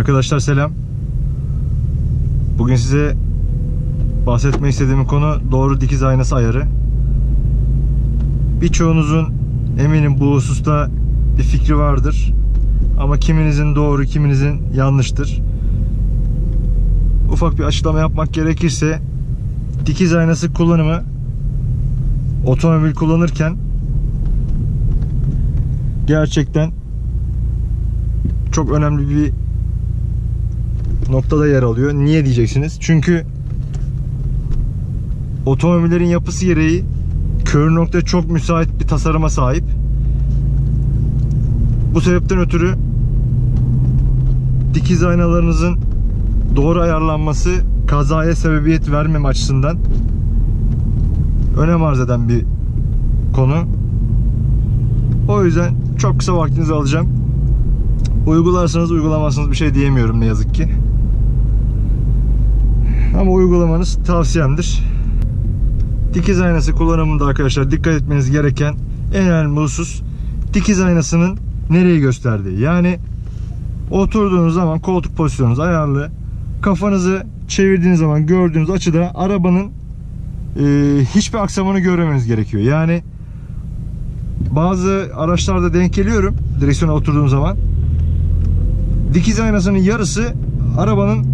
Arkadaşlar selam. Bugün size bahsetmek istediğim konu doğru dikiz aynası ayarı. Birçoğunuzun eminim bu hususta bir fikri vardır. Ama kiminizin doğru, kiminizin yanlıştır. Ufak bir açıklama yapmak gerekirse dikiz aynası kullanımı otomobil kullanırken gerçekten çok önemli bir noktada yer alıyor. Niye diyeceksiniz? Çünkü otomobillerin yapısı gereği kör noktaya çok müsait bir tasarıma sahip. Bu sebepten ötürü dikiz aynalarınızın doğru ayarlanması kazaya sebebiyet vermeme açısından önem arz eden bir konu. O yüzden çok kısa vaktinizi alacağım. Uygularsanız uygulamazsanız bir şey diyemiyorum ne yazık ki. Ama uygulamanız tavsiyemdir. Dikiz aynası kullanımında arkadaşlar dikkat etmeniz gereken en önemli husus dikiz aynasının nereyi gösterdiği. Yani oturduğunuz zaman koltuk pozisyonunuz ayarlı. Kafanızı çevirdiğiniz zaman gördüğünüz açıda arabanın hiçbir aksamını görmemeniz gerekiyor. Yani bazı araçlarda denk geliyorum direksiyona oturduğum zaman. Dikiz aynasının yarısı arabanın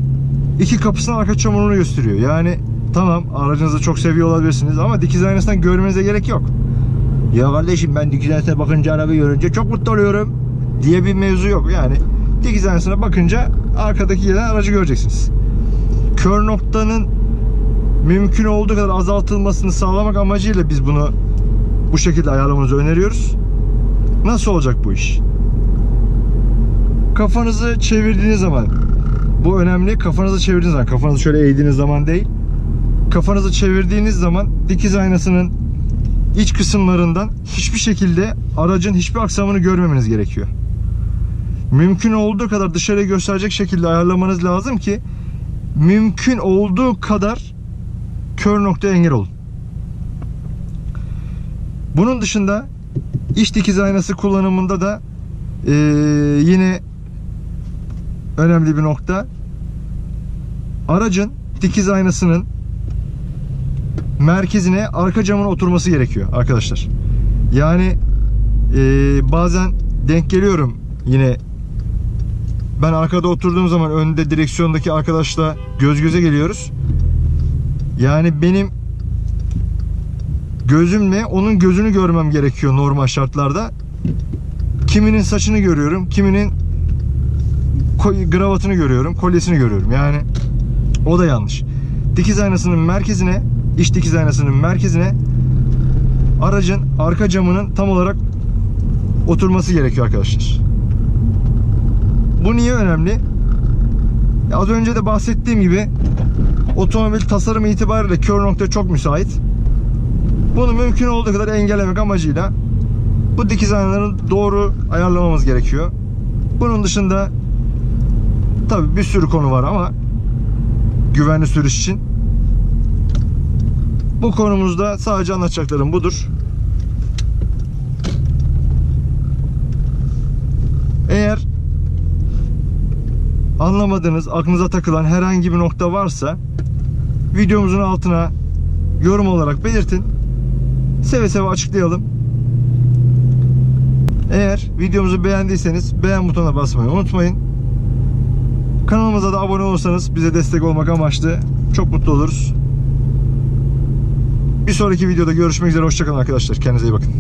iki kapısının arka çamurunu gösteriyor. Yani tamam, aracınızı çok seviyor olabilirsiniz ama dikiz aynasından görmenize gerek yok. Ya kardeşim, ben dikiz aynasına bakınca arabayı görünce çok mutlu oluyorum diye bir mevzu yok. Yani dikiz aynasına bakınca arkadaki gelen aracı göreceksiniz. Kör noktanın mümkün olduğu kadar azaltılmasını sağlamak amacıyla biz bunu bu şekilde ayarlamanızı öneriyoruz. Nasıl olacak bu iş? Kafanızı çevirdiğiniz zaman, bu önemli, kafanızı çevirdiğiniz zaman, kafanızı şöyle eğdiğiniz zaman değil, kafanızı çevirdiğiniz zaman dikiz aynasının iç kısımlarından hiçbir şekilde aracın hiçbir aksamını görmemeniz gerekiyor. Mümkün olduğu kadar dışarıya gösterecek şekilde ayarlamanız lazım ki mümkün olduğu kadar kör noktaya engel olun. Bunun dışında iç dikiz aynası kullanımında da yine önemli bir nokta, aracın dikiz aynasının merkezine arka camın oturması gerekiyor arkadaşlar. Yani bazen denk geliyorum, yine ben arkada oturduğum zaman önde direksiyondaki arkadaşla göz göze geliyoruz. Yani benim gözümle onun gözünü görmem gerekiyor normal şartlarda. Kiminin saçını görüyorum, kiminin kravatını görüyorum, kolyesini görüyorum. Yani o da yanlış. Dikiz aynasının merkezine, iç dikiz aynasının merkezine aracın arka camının tam olarak oturması gerekiyor arkadaşlar. Bu niye önemli? Az önce de bahsettiğim gibi otomobil tasarımı itibariyle kör noktaya çok müsait. Bunu mümkün olduğu kadar engellemek amacıyla bu dikiz aynalarını doğru ayarlamamız gerekiyor. Bunun dışında tabii bir sürü konu var ama güvenli sürüş için bu konumuzda sadece anlatacaklarım budur. Eğer anlamadığınız, aklınıza takılan herhangi bir nokta varsa videomuzun altına yorum olarak belirtin. Seve seve açıklayalım. Eğer videomuzu beğendiyseniz beğen butonuna basmayı unutmayın. Kanalımıza da abone olursanız bize destek olmak amaçlı çok mutlu oluruz. Bir sonraki videoda görüşmek üzere. Hoşça kalın arkadaşlar. Kendinize iyi bakın.